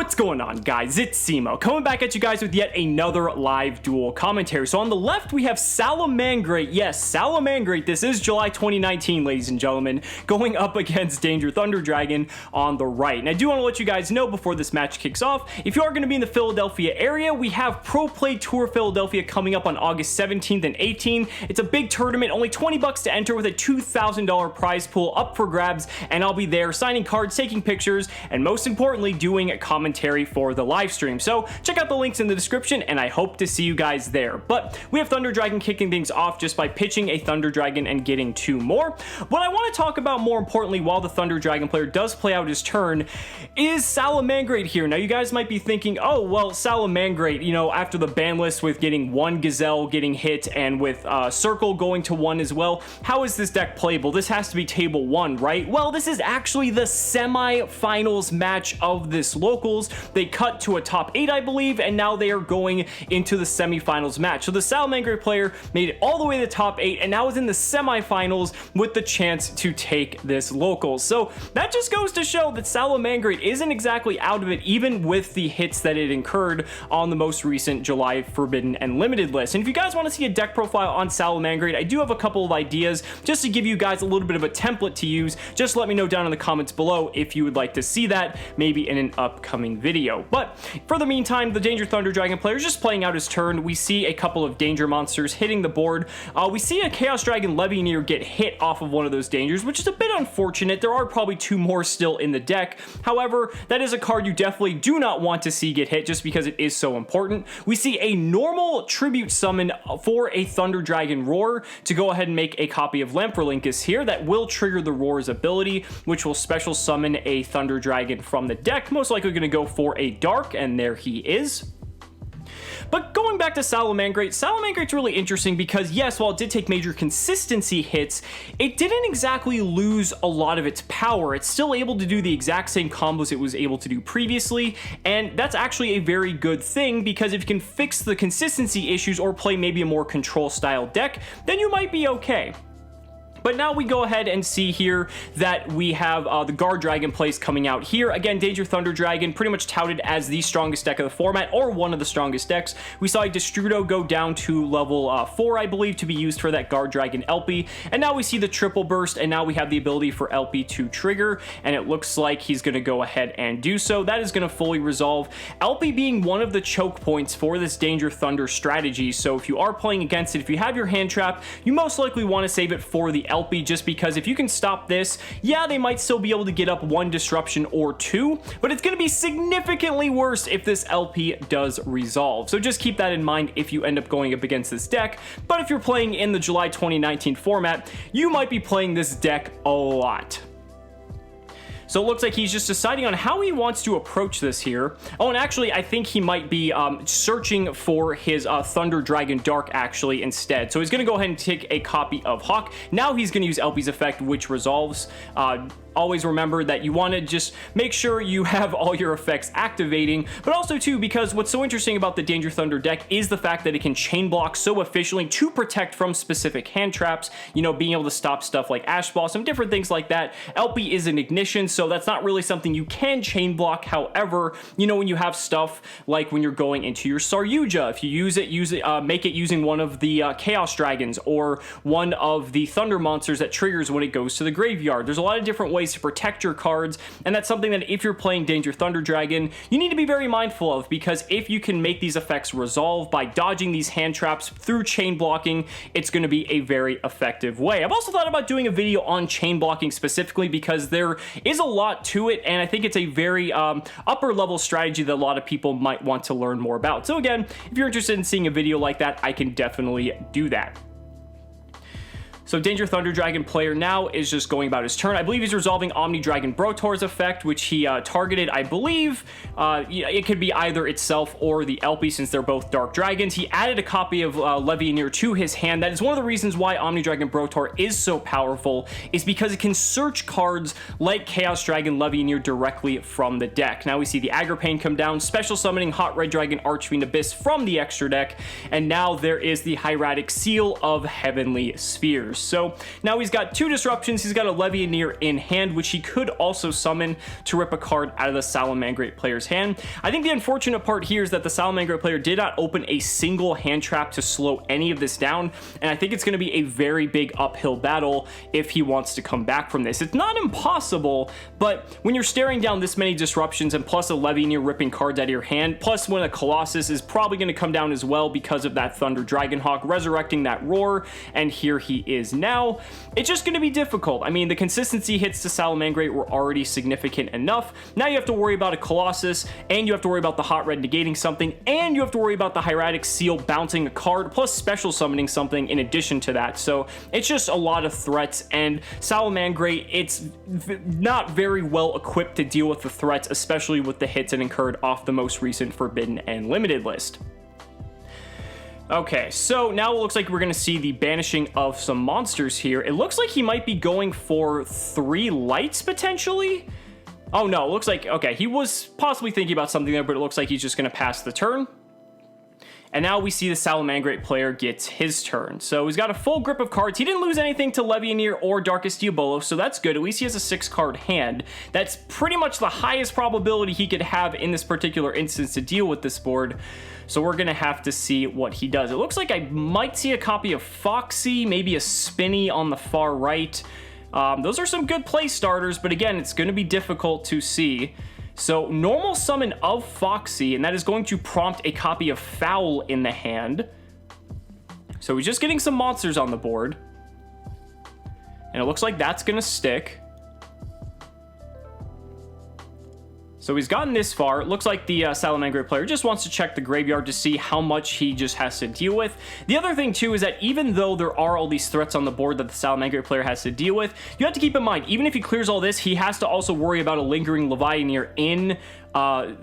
What's going on, guys? It's Cimo, coming back at you guys with yet another live duel commentary. So on the left, we have Salamangreat. Yes, Salamangreat. This is July 2019, ladies and gentlemen, going up against Thunder Guardragon on the right. And I do want to let you guys know before this match kicks off, if you are going to be in the Philadelphia area, we have Pro Play Tour Philadelphia coming up on August 17th and 18th. It's a big tournament, only 20 bucks to enter with a $2,000 prize pool up for grabs, and I'll be there signing cards, taking pictures, and most importantly, doing commentary for the live stream. So check out the links in the description, and I hope to see you guys there. But we have Thunder Dragon kicking things off just by pitching a Thunder Dragon and getting two more. What I want to talk about more importantly while the Thunder Dragon player does play out his turn is Salamangreat here. Now you guys might be thinking, oh well, Salamangreat, you know, after the ban list with getting one Gazelle getting hit and with Circle going to one as well, how is this deck playable? This has to be table one, right? Well, this is actually the semi-finals match of this locals. They cut to a top 8, I believe, and now they are going into the semifinals match. So the Salamangreat player made it all the way to the top 8 and now is in the semifinals with the chance to take this locals. So that just goes to show that Salamangreat isn't exactly out of it, even with the hits that it incurred on the most recent July Forbidden and Limited list. And if you guys want to see a deck profile on Salamangreat, I do have a couple of ideas just to give you guys a little bit of a template to use. Just let me know down in the comments below if you would like to see that, maybe in an upcoming video. But for the meantime, the Thunder Dragon player is just playing out his turn. We see a couple of danger monsters hitting the board. We see a Chaos Dragon Levianeer get hit off of one of those dangers, which is a bit unfortunate. There are probably two more still in the deck. However, that is a card you definitely do not want to see get hit just because it is so important. We see a normal tribute summon for a Thunder Dragon Roar to go ahead and make a copy of Lamprolincus here that will trigger the Roar's ability, which will special summon a Thunder Dragon from the deck, most likely going to go for a Dark, and there he is. But going back to Salamangreat, Salamangreat's really interesting because yes, while it did take major consistency hits, it didn't exactly lose a lot of its power. It's still able to do the exact same combos it was able to do previously, and that's actually a very good thing because if you can fix the consistency issues or play maybe a more control style deck, then you might be okay. But now we go ahead and see here that we have the Guardragon plays coming out here. Again, Thunder Dragon pretty much touted as the strongest deck of the format, or one of the strongest decks. We saw a Destrudo go down to level 4, I believe, to be used for that Guardragon LP. And now we see the triple burst, and now we have the ability for LP to trigger, and it looks like he's going to go ahead and do so. That is going to fully resolve. LP being one of the choke points for this Thunder strategy, so if you are playing against it, if you have your hand trap, you most likely want to save it for the LP, just because if you can stop this, yeah, they might still be able to get up one disruption or two, but it's going to be significantly worse if this LP does resolve. So just keep that in mind if you end up going up against this deck. But if you're playing in the July 2019 format, you might be playing this deck a lot. So it looks like he's just deciding on how he wants to approach this here. Oh, and actually, I think he might be searching for his Thunder Dragon Dark actually instead. So he's going to go ahead and take a copy of Hawk. Now he's going to use LP's effect, which resolves. Always remember that you want to just make sure you have all your effects activating, but also too, because what's so interesting about the Thunder deck is the fact that it can chain block so efficiently to protect from specific hand traps, you know, being able to stop stuff like Ash Blossom, different things like that. LP is an ignition, so that's not really something you can chain block. However, you know, when you have stuff like when you're going into your Saryuja, if you use it, make it using one of the Chaos Dragons or one of the Thunder monsters that triggers when it goes to the graveyard. There's a lot of different ways to protect your cards, and that's something that if you're playing Thunder Dragon, you need to be very mindful of, because if you can make these effects resolve by dodging these hand traps through chain blocking, it's going to be a very effective way. I've also thought about doing a video on chain blocking specifically because there is a lot to it, and I think it's a very upper level strategy that a lot of people might want to learn more about. So again, if you're interested in seeing a video like that, I can definitely do that. So Thunder Dragon player now is just going about his turn. I believe he's resolving Omni Dragon Brotor's effect, which he targeted, I believe. It could be either itself or the LP, since they're both Dark Dragons. He added a copy of Levianeer to his hand. That is one of the reasons why Omni Dragon Brotor is so powerful, is because it can search cards like Chaos Dragon Levianeer directly from the deck. Now we see the Agripane come down, special summoning Hot Red Dragon Archfiend Abyss from the extra deck, and now there is the Hieratic Seal of Heavenly Spheres. players. So now he's got 2 disruptions. He's got a Levianeer in hand, which he could also summon to rip a card out of the Salamangreat player's hand. I think the unfortunate part here is that the Salamangreat player did not open a single hand trap to slow any of this down, and I think it's going to be a very big uphill battle if he wants to come back from this. It's not impossible, but when you're staring down this many disruptions and plus a Levianeer ripping cards out of your hand, plus when a Colossus is probably going to come down as well because of that Thunder Dragonhawk resurrecting that Roar, and here he is now, it's just going to be difficult. I mean, the consistency hits to Salamangreat were already significant enough. Now you have to worry about a Colossus, and you have to worry about the Hot Red negating something, and you have to worry about the Hieratic Seal bouncing a card, plus special summoning something in addition to that. So it's just a lot of threats, and Salamangreat, it's not very well equipped to deal with the threats, especially with the hits it incurred off the most recent Forbidden and Limited list. Okay, so now it looks like we're going to see the banishing of some monsters here. It looks like he might be going for 3 lights, potentially? Oh, no, it looks like, okay, he was possibly thinking about something there, but it looks like he's just going to pass the turn. And now we see the Salamangreat player gets his turn. So he's got a full grip of cards. He didn't lose anything to Levianeer or Darkest Diabolo, so that's good. At least he has a 6-card hand. That's pretty much the highest probability he could have in this particular instance to deal with this board. So we're going to have to see what he does. It looks like I might see a copy of Foxy, maybe a Spinny on the far right. Those are some good play starters, but again, it's going to be difficult to see. So normal summon of Foxy, and that is going to prompt a copy of Foul in the hand. So he's just getting some monsters on the board. And it looks like that's going to stick. So he's gotten this far. It looks like the Salamangreat player just wants to check the graveyard to see how much he just has to deal with. The other thing, too, is that even though there are all these threats on the board that the Salamangreat player has to deal with, you have to keep in mind, even if he clears all this, he has to also worry about a lingering Levianeer in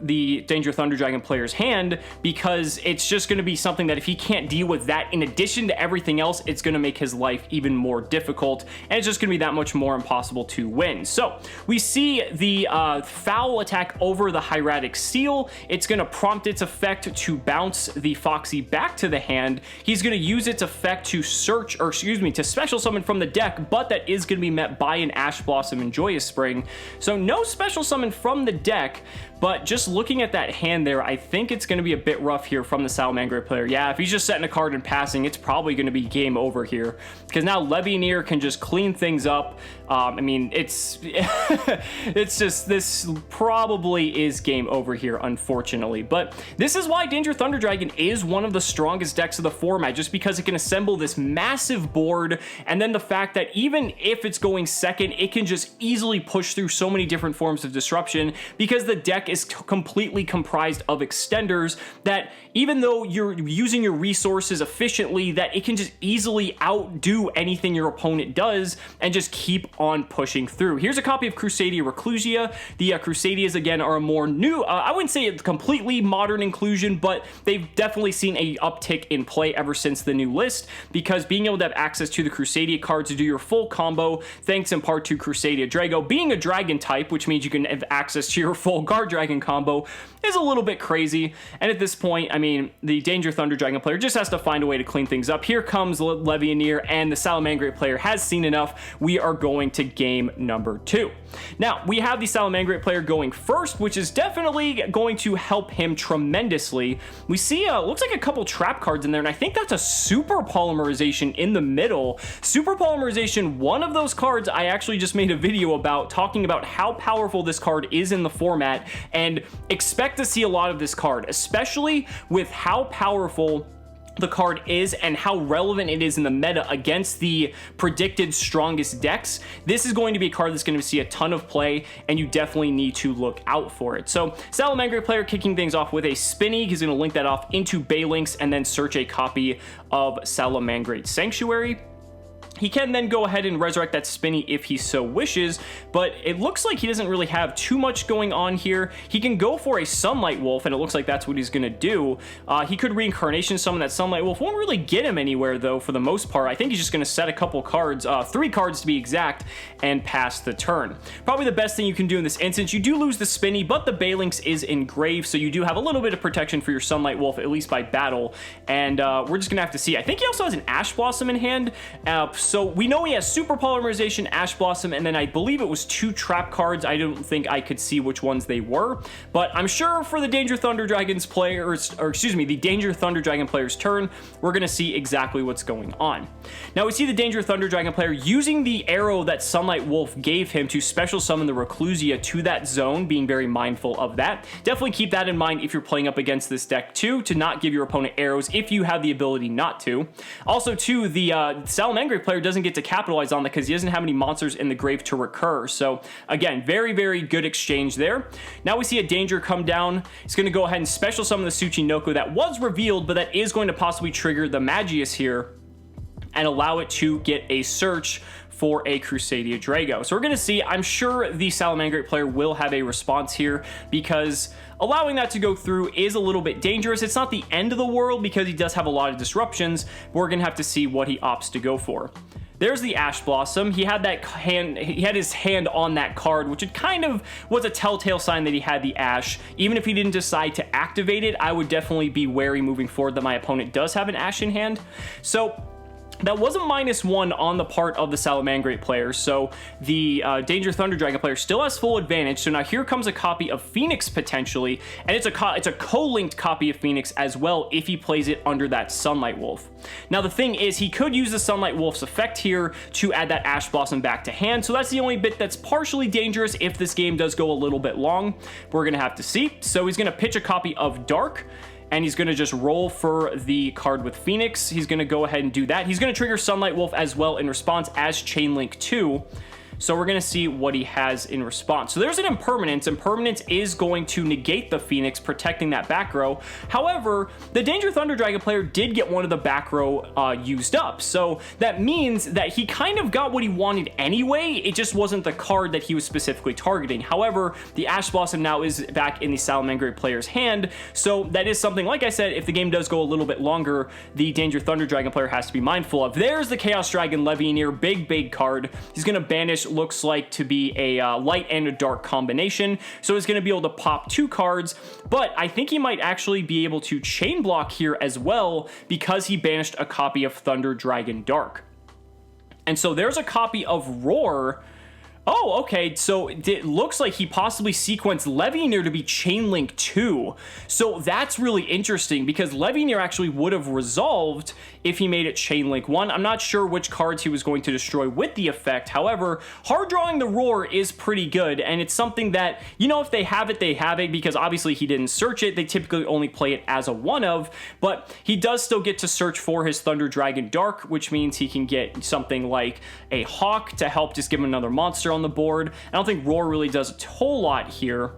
the Danger Thunder Dragon player's hand, because it's just going to be something that if he can't deal with that in addition to everything else, it's going to make his life even more difficult, and it's just going to be that much more impossible to win. So we see the Foul attack over the Hieratic Seal. It's going to prompt its effect to bounce the Foxy back to the hand. He's going to use its effect to search, or excuse me, to special summon from the deck, but that is going to be met by an Ash Blossom and Joyous Spring. So no special summon from the deck, but just looking at that hand there, I think it's going to be a bit rough here from the Salamangreat player. Yeah, if he's just setting a card and passing, it's probably going to be game over here, because now Levianeer can just clean things up. I mean, it's it's just, this probably is game over here, unfortunately. But this is why Danger Thunder Dragon is one of the strongest decks of the format, just because it can assemble this massive board, and then the fact that even if it's going second, it can just easily push through so many different forms of disruption, because the deck is completely comprised of extenders that even though you're using your resources efficiently, that it can just easily outdo anything your opponent does and just keep on pushing through. Here's a copy of Crusadia Reclusia. The Crusadias, again, are a more new, I wouldn't say a completely modern inclusion, but they've definitely seen a uptick in play ever since the new list, because being able to have access to the Crusadia cards to do your full combo, thanks in part to Crusadia Drago being a dragon type, which means you can have access to your full Guard Dragon combo, is a little bit crazy. And at this point, I mean, the Danger Thunder Dragon player just has to find a way to clean things up. Here comes Levianeer, and the Salamangreat player has seen enough. We are going to game number 2. Now, we have the Salamangreat player going first, which is definitely going to help him tremendously. We see, looks like a couple trap cards in there, and I think that's a Super Polymerization in the middle. Super Polymerization, one of those cards I actually just made a video about, talking about how powerful this card is in the format, and expect to see a lot of this card, especially with how powerful the card is and how relevant it is in the meta against the predicted strongest decks. This is going to be a card that's going to see a ton of play, and you definitely need to look out for it. So Salamangreat player kicking things off with a Spinny. He's going to link that off into Banlist and then search a copy of Salamangreat Sanctuary. He can then go ahead and resurrect that Spinny if he so wishes, but it looks like he doesn't really have too much going on here. He can go for a Sunlight Wolf, and it looks like that's what he's going to do. He could Reincarnation summon that Sunlight Wolf. Won't really get him anywhere, though, for the most part. I think he's just going to set a couple cards, 3 cards to be exact, and pass the turn. Probably the best thing you can do in this instance. You do lose the Spinny, but the Banlist is engraved, so you do have a little bit of protection for your Sunlight Wolf, at least by battle, and we're just going to have to see. I think he also has an Ash Blossom in hand, So we know he has Super Polymerization, Ash Blossom, and then I believe it was 2 trap cards. I don't think I could see which ones they were, but I'm sure for the Danger Thunder Dragon's players, or excuse me, the Danger Thunder Dragon player's turn, we're going to see exactly what's going on. Now we see the Danger Thunder Dragon player using the arrow that Sunlight Wolf gave him to special summon the Reclusia to that zone, being very mindful of that. Definitely keep that in mind if you're playing up against this deck too, to not give your opponent arrows if you have the ability not to. Also too, the Salamangreat player doesn't get to capitalize on that because he doesn't have any monsters in the grave to recur. So again, very, very good exchange there. Now we see a Danger come down. He's going to go ahead and special summon the Tsuchinoko that was revealed, but that is going to possibly trigger the Magius here and allow it to get a search for a Crusadia Drago. So we're going to see, I'm sure the Salamangreat player will have a response here, because allowing that to go through is a little bit dangerous. It's not the end of the world because he does have a lot of disruptions, but we're going to have to see what he opts to go for. There's the Ash Blossom. He had that hand, he had his hand on that card, which it kind of was a telltale sign that he had the Ash. Even if he didn't decide to activate it, I would definitely be wary moving forward that my opponent does have an Ash in hand. So that was a -1 on the part of the Salamangreat player, so the Danger Thunder Dragon player still has full advantage. So now here comes a copy of Phoenix potentially, and it's a co-linked copy of Phoenix as well if he plays it under that Sunlight Wolf. Now the thing is, he could use the Sunlight Wolf's effect here to add that Ash Blossom back to hand, so that's the only bit that's partially dangerous if this game does go a little bit long. We're going to have to see. So he's going to pitch a copy of Dark, and he's going to just roll for the card with Phoenix. He's going to go ahead and do that. He's going to trigger Sunlight Wolf as well in response as Chain Link 2. So we're going to see what he has in response. So there's an Impermanence. Impermanence is going to negate the Phoenix, protecting that back row. However, the Danger Thunder Dragon player did get one of the back row used up. So that means that he kind of got what he wanted anyway. It just wasn't the card that he was specifically targeting. However, the Ash Blossom now is back in the Salamangreat player's hand. So that is something, like I said, if the game does go a little bit longer, the Danger Thunder Dragon player has to be mindful of. There's the Chaos Dragon Levianeer, big card. He's going to banish, looks like to be a light and a dark combination, so he's going to be able to pop 2 cards, but I think he might actually be able to chain block here as well because he banished a copy of Thunder Dragon Dark. And so there's a copy of Roar. Oh, okay, so it looks like he possibly sequenced Levianeer to be Chain Link 2. So that's really interesting because Levianeer actually would have resolved if he made it Chain Link 1. I'm not sure which cards he was going to destroy with the effect. However, hard drawing the Roar is pretty good, and it's something that, you know, if they have it, they have it, because obviously he didn't search it. They typically only play it as a one of, but he does still get to search for his Thunder Dragon Dark, which means he can get something like a Hawk to help just give him another monster on the board. I don't think Roar really does a whole lot here.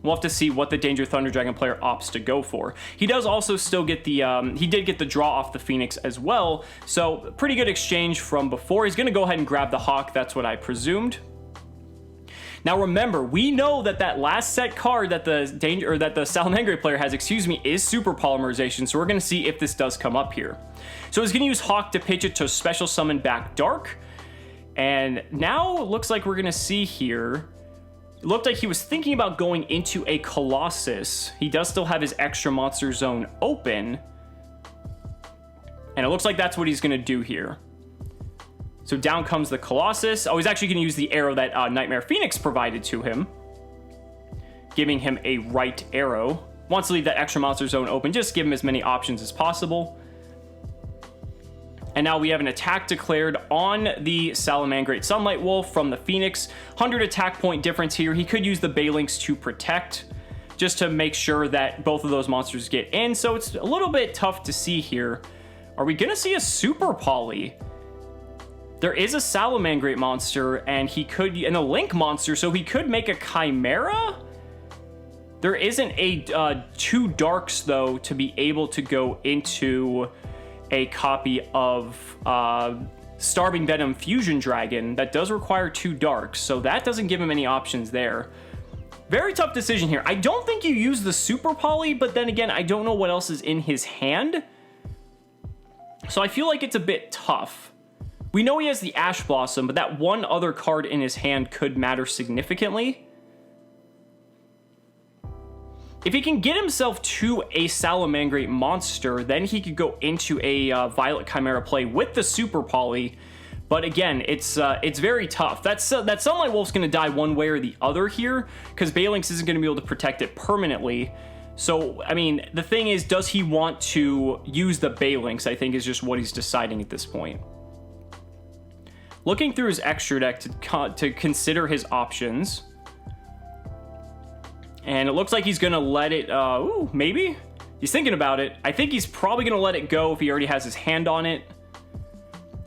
We'll have to see what the Danger Thunder Dragon player opts to go for. He does also still get the, he did get the draw off the Phoenix as well, so pretty good exchange from before. He's going to go ahead and grab the Hawk, that's what I presumed. Now remember, we know that that last set card that the Salamangreat player has, is Super Polymerization, so we're going to see if this does come up here. So he's going to use Hawk to pitch it to special summon back Dark. And now it looks like we're going to see here, it looked like he was thinking about going into a Colossus. He does still have his extra monster zone open. And it looks like that's what he's going to do here. So down comes the Colossus. Oh, he's actually going to use the arrow that Nightmare Phoenix provided to him, giving him a right arrow. Wants to leave that extra monster zone open, just give him as many options as possible. And now we have an attack declared on the Salamangreat Sunlight Wolf from the Phoenix. 100 attack point difference here. He could use the Balinks to protect, just to make sure that both of those monsters get in. So it's a little bit tough to see here. Are we going to see a Super Poly? There is a Salamangreat monster, and he could, and a Link monster, so he could make a Chimera? There isn't a 2 Darks, though, to be able to go into a copy of Starving Venom Fusion Dragon that does require 2 Darks, so that doesn't give him any options there. Very tough decision here. I don't think you use the Super Poly, but then again, I don't know what else is in his hand. So I feel like it's a bit tough. We know he has the Ash Blossom, but that one other card in his hand could matter significantly. If he can get himself to a Salamangreat monster, then he could go into a Violet Chimera play with the Super Poly. But again, it's very tough. That Sunlight Wolf's going to die one way or the other here, because Banlist isn't going to be able to protect it permanently. So, I mean, the thing is, does he want to use the Banlist, I think, is just what he's deciding at this point. Looking through his extra deck to consider his options. And it looks like he's going to let it, ooh, maybe? He's thinking about it. I think he's probably going to let it go if he already has his hand on it.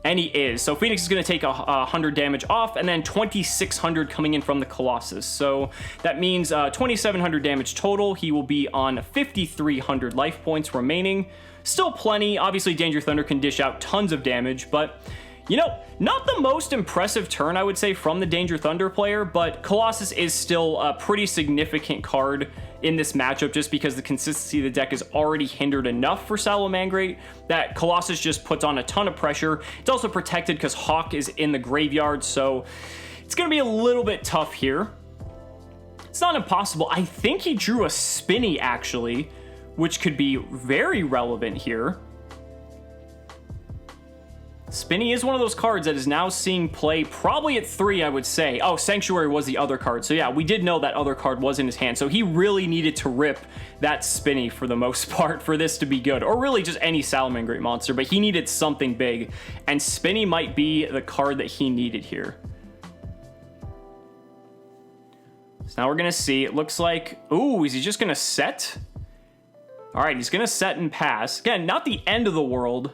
And he is. So Phoenix is going to take 100 damage off, and then 2,600 coming in from the Colossus. So that means 2,700 damage total. He will be on 5,300 life points remaining. Still plenty. Obviously, Danger Thunder can dish out tons of damage, but... you know, not the most impressive turn, I would say, from the Danger Thunder player, but Colossus is still a pretty significant card in this matchup just because the consistency of the deck is already hindered enough for Salamangreat that Colossus just puts on a ton of pressure. It's also protected because Hawk is in the graveyard, so it's going to be a little bit tough here. It's not impossible. I think he drew a Spinny, actually, which could be very relevant here. Spinny is one of those cards that is now seeing play probably at 3, I would say. Oh, Sanctuary was the other card. So yeah, we did know that other card was in his hand. So he really needed to rip that Spinny for the most part for this to be good. Or really just any Salamangreat monster, but he needed something big. And Spinny might be the card that he needed here. So now we're going to see. It looks like... ooh, is he just going to set? All right, he's going to set and pass. Again, not the end of the world.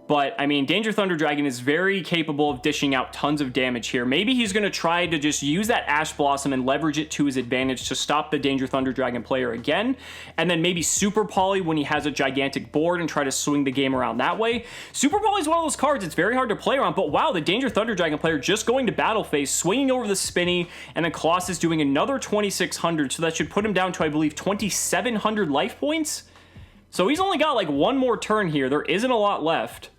But, I mean, Danger Thunder Dragon is very capable of dishing out tons of damage here. Maybe he's going to try to just use that Ash Blossom and leverage it to his advantage to stop the Danger Thunder Dragon player again. And then maybe Super Poly when he has a gigantic board and try to swing the game around that way. Super Poly is one of those cards it's very hard to play around. But wow, the Danger Thunder Dragon player just going to battle phase, swinging over the Spinny, and then Colossus doing another 2,600. So that should put him down to, I believe, 2,700 life points. So he's only got like one more turn here. There isn't a lot left.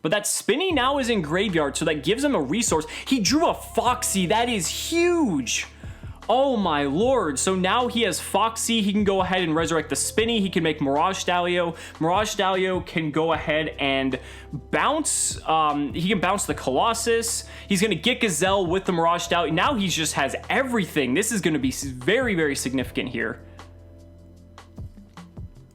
But that Spinny now is in graveyard, so that gives him a resource. He drew a Foxy. That is huge. Oh my lord. So now he has Foxy. He can go ahead and resurrect the Spinny. He can make Mirage Stallion. Mirage Stallion can go ahead and bounce. He can bounce the Colossus. He's going to get Gazelle with the Mirage Stallion. Now he just has everything. This is going to be very, very significant here.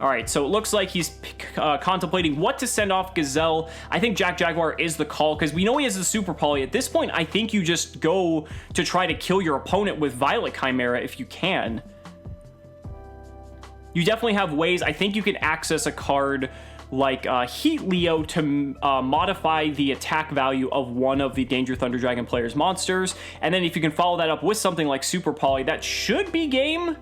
All right, so it looks like he's contemplating what to send off Gazelle. I think Jack Jaguar is the call because we know he has the Super Poly. At this point, I think you just go to try to kill your opponent with Violet Chimera if you can. You definitely have ways. I think you can access a card like Heat Leo to modify the attack value of one of the Danger Thunder Dragon player's monsters. And then if you can follow that up with something like Super Poly, that should be game.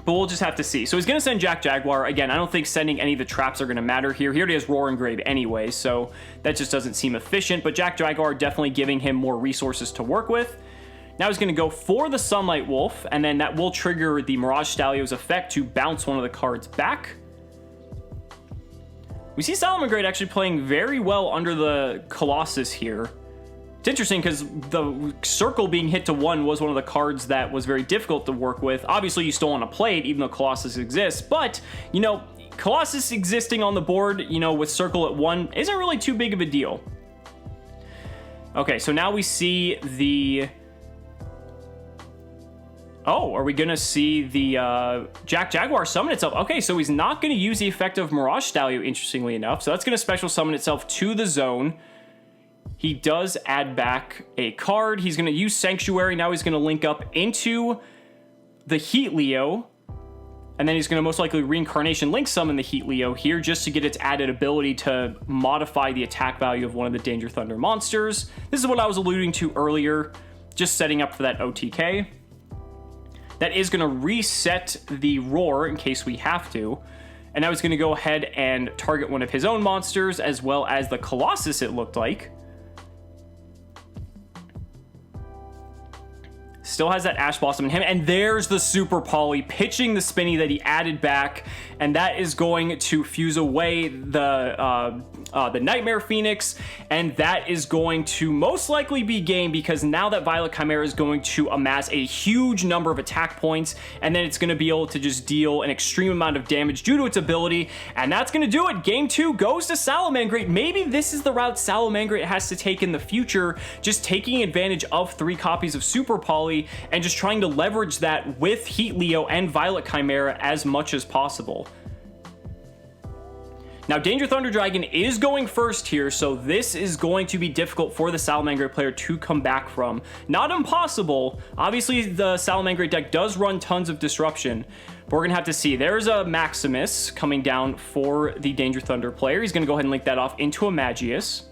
But we'll just have to see. So he's going to send Jack Jaguar. Again, I don't think sending any of the traps are going to matter here. He already has Roar and Grave anyway, so that just doesn't seem efficient. But Jack Jaguar definitely giving him more resources to work with. Now he's going to go for the Sunlight Wolf, and then that will trigger the Mirage Stallion's effect to bounce one of the cards back. We see Salamangreat actually playing very well under the Colossus here. It's interesting because the circle being hit to 1 was one of the cards that was very difficult to work with. Obviously, you still want to play it, even though Colossus exists. But, you know, Colossus existing on the board, you know, with circle at 1 isn't really too big of a deal. Okay, so now we see the... oh, are we going to see the Jack Jaguar summon itself? Okay, so he's not going to use the effect of Mirage Stallion, interestingly enough. So that's going to special summon itself to the zone. He does add back a card. He's going to use Sanctuary. Now he's going to link up into the Heat Leo. And then he's going to most likely Reincarnation Link summon the Heat Leo here just to get its added ability to modify the attack value of one of the Danger Thunder monsters. This is what I was alluding to earlier, just setting up for that OTK. That is going to reset the Roar in case we have to. And now he's going to go ahead and target one of his own monsters as well as the Colossus, it looked like. Still has that Ash Blossom in him, and there's the Super Poly pitching the Spinny that he added back, and that is going to fuse away the the Nightmare Phoenix, and that is going to most likely be game because now that Violet Chimera is going to amass a huge number of attack points, and then it's going to be able to just deal an extreme amount of damage due to its ability, and that's going to do it. Game 2 goes to Salamangreat. Maybe this is the route Salamangreat has to take in the future, just taking advantage of 3 copies of Super Poly and just trying to leverage that with Heat Leo and Violet Chimera as much as possible. Now, Danger Thunder Dragon is going first here, so this is going to be difficult for the Salamangreat player to come back from. Not impossible. Obviously, the Salamangreat deck does run tons of disruption, but we're going to have to see. There's a Maximus coming down for the Danger Thunder player. He's going to go ahead and link that off into a Magius.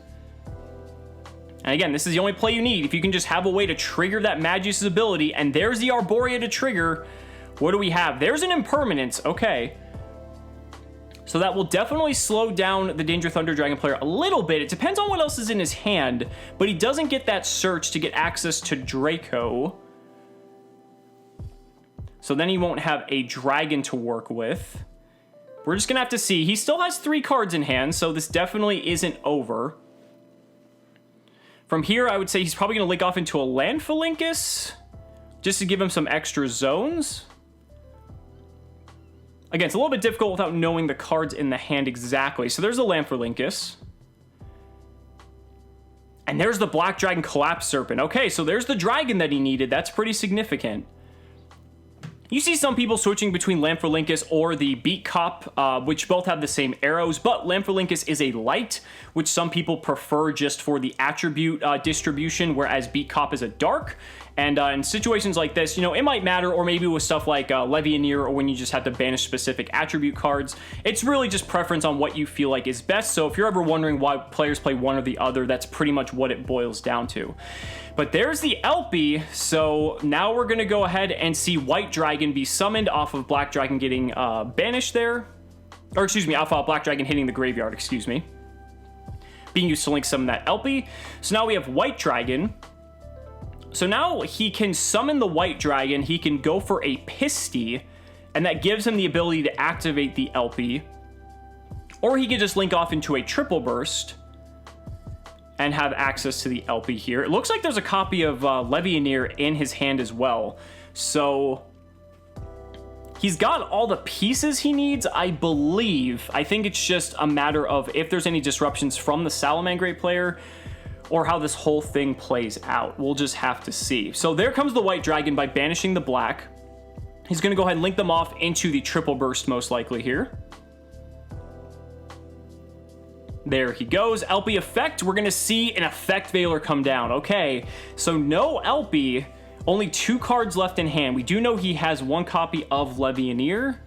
And again, this is the only play you need. If you can just have a way to trigger that Magius' ability, and there's the Arborea to trigger. What do we have? There's an Impermanence. Okay. So that will definitely slow down the Danger Thunder Dragon player a little bit. It depends on what else is in his hand, but he doesn't get that search to get access to Draco. So then he won't have a dragon to work with. We're just going to have to see. He still has 3 cards in hand, so this definitely isn't over. From here, I would say he's probably going to link off into a Landphalanx just to give him some extra zones. Again, it's a little bit difficult without knowing the cards in the hand exactly. So there's the Landphalanx. And there's the Black Dragon Collapse Serpent. Okay, so there's the dragon that he needed. That's pretty significant. You see some people switching between Landphalanx or the Beat Cop, which both have the same arrows, but Landphalanx is a light, which some people prefer just for the attribute distribution, whereas Beat Cop is a dark. And in situations like this, you know, it might matter, or maybe with stuff like Levianeer, or when you just have to banish specific attribute cards. It's really just preference on what you feel like is best. So if you're ever wondering why players play one or the other, that's pretty much what it boils down to. But there's the LP, so now we're going to go ahead and see White Dragon be summoned off of Black Dragon getting banished there. Or excuse me, off of Black Dragon hitting the graveyard, excuse me. Being used to link summon that LP. So now we have White Dragon. So now he can summon the White Dragon, he can go for a Pisty, and that gives him the ability to activate the LP. Or he could just link off into a Triple Burst and have access to the LP here. It looks like there's a copy of Levianeer in his hand as well. So he's got all the pieces he needs, I believe. I think it's just a matter of if there's any disruptions from the Salamangreat player or how this whole thing plays out. We'll just have to see. So there comes the White Dragon by banishing the black. He's going to go ahead and link them off into the Triple Burst most likely here. There he goes. LP effect. We're going to see an Effect Veiler come down. Okay, so no LP. Only 2 cards left in hand. We do know he has 1 copy of Levianeer.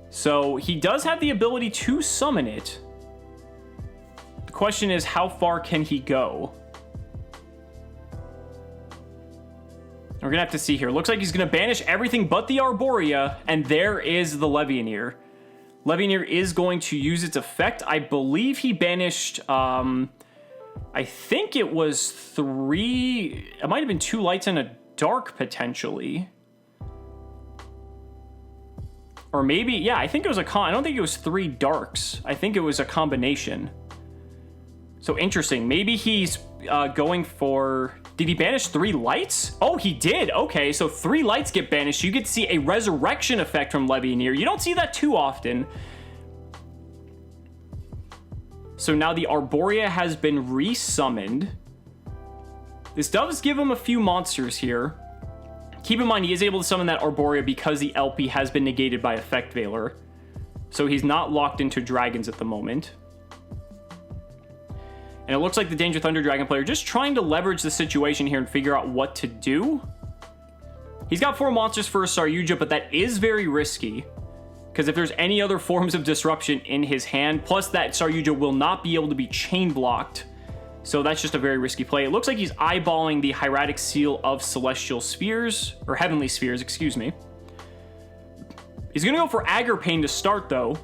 So he does have the ability to summon it. The question is, how far can he go? We're going to have to see here. Looks like he's going to banish everything but the Arborea, and there is the Levianeer. Levianeer is going to use its effect. I believe he banished, I think it was 3, it might have been 2 lights and a dark potentially. Or maybe, yeah, I think it was I don't think it was 3 darks. I think it was a combination. So interesting. Maybe he's going for... Did he banish 3 lights? Oh, he did. Okay, so 3 lights get banished. You get to see a resurrection effect from Levianeer. You don't see that too often. So now the Arborea has been resummoned. This does give him a few monsters here. Keep in mind, he is able to summon that Arborea because the LP has been negated by Effect Veiler. So he's not locked into dragons at the moment. And it looks like the Danger Thunder Dragon player just trying to leverage the situation here and figure out what to do. He's got 4 monsters for a Saryuja, but that is very risky. Because if there's any other forms of disruption in his hand, plus that Saryuja will not be able to be chain blocked. So that's just a very risky play. It looks like he's eyeballing the Hieratic Seal of Celestial Spheres, or Heavenly Spheres, excuse me. He's going to go for Agripane to start, though.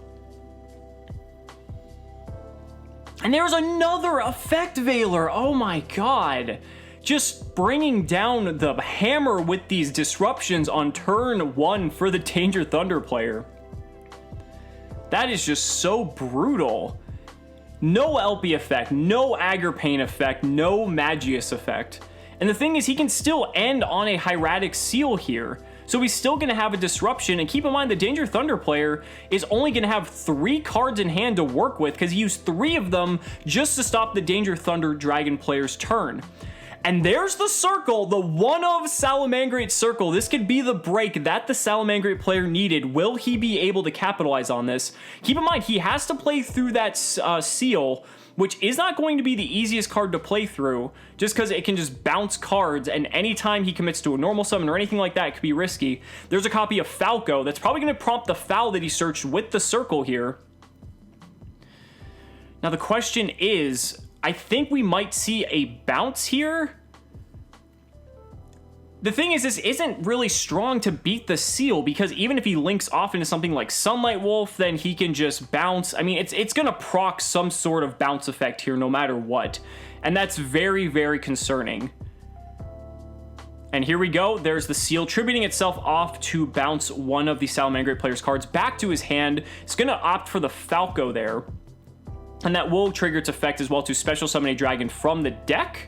And there's another Effect Veiler. Oh my god. Just bringing down the hammer with these disruptions on turn 1 for the Danger Thunder player. That is just so brutal. No LP effect, no Agripain effect, no Magius effect. And the thing is, he can still end on a Hieratic Seal here. So he's still going to have a disruption, and keep in mind the Danger Thunder player is only going to have 3 cards in hand to work with because he used 3 of them just to stop the Danger Thunder Dragon player's turn. And there's the circle, the one of Salamangreat circle. This could be the break that the Salamangreat player needed. Will he be able to capitalize on this? Keep in mind, he has to play through that seal, which is not going to be the easiest card to play through, just because it can just bounce cards, and anytime he commits to a normal summon or anything like that, it could be risky. There's a copy of Falco that's probably going to prompt the foul that he searched with the circle here. Now the question is, I think we might see a bounce here. The thing is, this isn't really strong to beat the seal, because even if he links off into something like Sunlight Wolf, then he can just bounce. I mean, it's going to proc some sort of bounce effect here no matter what. And that's very, very concerning. And here we go. There's the seal tributing itself off to bounce one of the Salamangreat player's cards back to his hand. It's going to opt for the Falco there. And that will trigger its effect as well to special summon a dragon from the deck.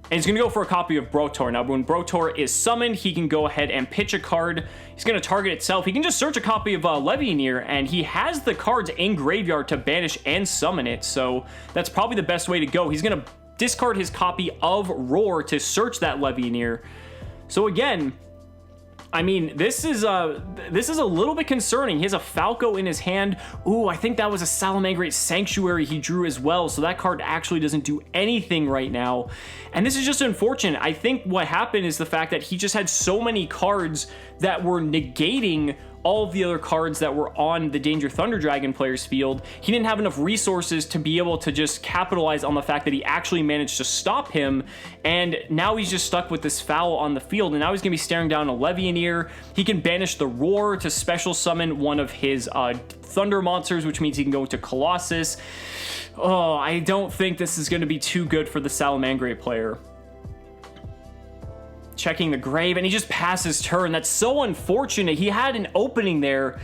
And he's going to go for a copy of Brotor. Now, when Brotor is summoned, he can go ahead and pitch a card. He's going to target itself. He can just search a copy of Levianeer, and he has the cards in graveyard to banish and summon it. So that's probably the best way to go. He's going to discard his copy of Roar to search that Levianeer. So again, I mean, this is a little bit concerning. He has a Falco in his hand. Ooh, I think that was a Salamangreat Sanctuary he drew as well, so that card actually doesn't do anything right now. And this is just unfortunate. I think what happened is the fact that he just had so many cards that were negating all of the other cards that were on the Danger Thunder Dragon player's field. He didn't have enough resources to be able to just capitalize on the fact that he actually managed to stop him, and now he's just stuck with this foul on the field, and now he's going to be staring down a Levianeer. He can banish the Roar to special summon one of his Thunder monsters, which means he can go into Colossus. Oh, I don't think this is going to be too good for the Salamangreat player. Checking the grave, and he just passes turn. That's so unfortunate. He had an opening there.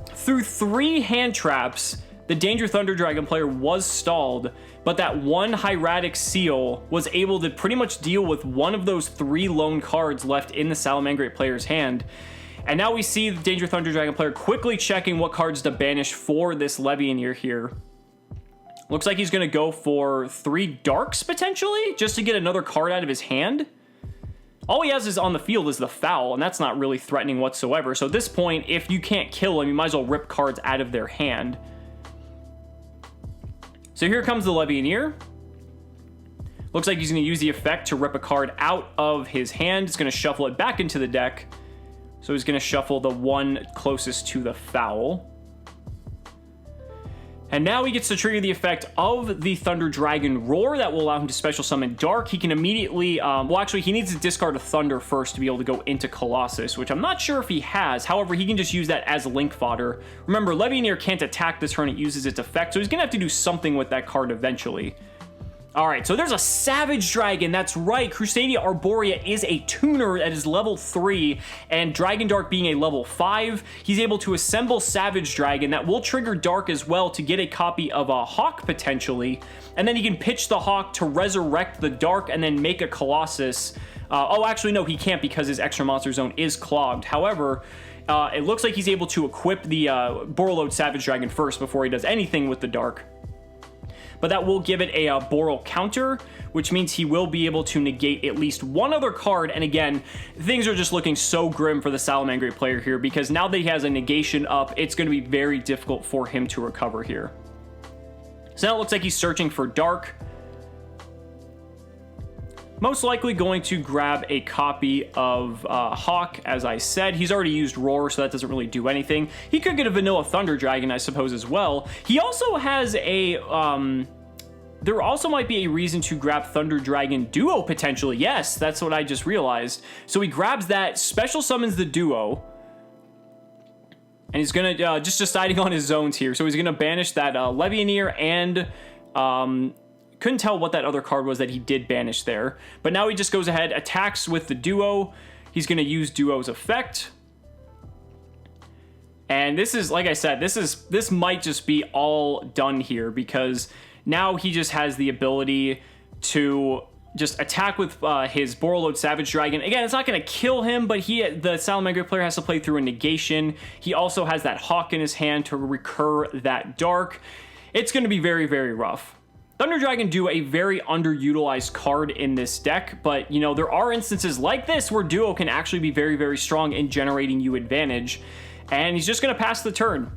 Through 3 hand traps, the Danger Thunder Dragon player was stalled, but that one Hieratic Seal was able to pretty much deal with one of those 3 lone cards left in the Salamangreat player's hand. And now we see the Danger Thunder Dragon player quickly checking what cards to banish for this Levianeer here. Looks like he's going to go for 3 Darks, potentially, just to get another card out of his hand. All he has is on the field is the foul, and that's not really threatening whatsoever. So at this point, if you can't kill him, you might as well rip cards out of their hand. So here comes the Levianeer. Looks like he's going to use the effect to rip a card out of his hand. He's going to shuffle it back into the deck. So he's going to shuffle the one closest to the foul. And now he gets to trigger the effect of the Thunder Dragon Roar that will allow him to special summon Dark. He can immediately, well, actually, he needs to discard a Thunder first to be able to go into Colossus, which I'm not sure if he has. However, he can just use that as link fodder. Remember, Levianeer can't attack this turn. It uses its effect, so he's going to have to do something with that card eventually. All right, so there's a Savage Dragon. That's right. Crusadia Arborea is a tuner that is level 3, and Dragon Dark being a level 5, he's able to assemble Savage Dragon. That will trigger Dark as well to get a copy of a Hawk potentially, and then he can pitch the Hawk to resurrect the Dark and then make a Colossus. Oh, actually, no, he can't because his extra monster zone is clogged. However, it looks like he's able to equip the Borreload Savage Dragon first before he does anything with the Dark. But that will give it a Boral counter, which means he will be able to negate at least one other card. And again, things are just looking so grim for the Salamangreat player here, because now that he has a negation up, it's going to be very difficult for him to recover here. So now it looks like he's searching for Dark. Most likely going to grab a copy of Hawk, as I said. He's already used Roar, so that doesn't really do anything. He could get a vanilla Thunder Dragon, I suppose, as well. He also has a... there also might be a reason to grab Thunder Dragon Duo, potentially. Yes, that's what I just realized. So he grabs that, special summons the Duo, and he's going to... just deciding on his zones here. So he's going to banish that Levianeer and... couldn't tell what that other card was that he did banish there. But now he just goes ahead, attacks with the Duo. He's going to use Duo's effect. And this is, like I said, this might just be all done here, because now he just has the ability to just attack with his Borreload Savage Dragon. Again, it's not going to kill him, but the Salamangreat player has to play through a negation. He also has that Hawk in his hand to recur that Dark. It's going to be very, very rough. Thunder Dragon do a very underutilized card in this deck, but, you know, there are instances like this where Duo can actually be very, very strong in generating you advantage. And he's just going to pass the turn.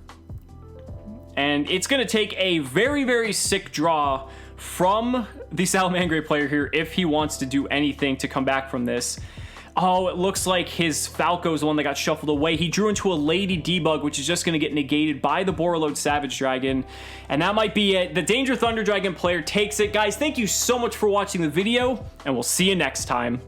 And it's going to take a very, very sick draw from the Salamangreat player here if he wants to do anything to come back from this. Oh, it looks like his Falco is the one that got shuffled away. He drew into a Lady Debug, which is just going to get negated by the Borreload Savage Dragon. And that might be it. The Danger Thunder Dragon player takes it. Guys, thank you so much for watching the video, and we'll see you next time.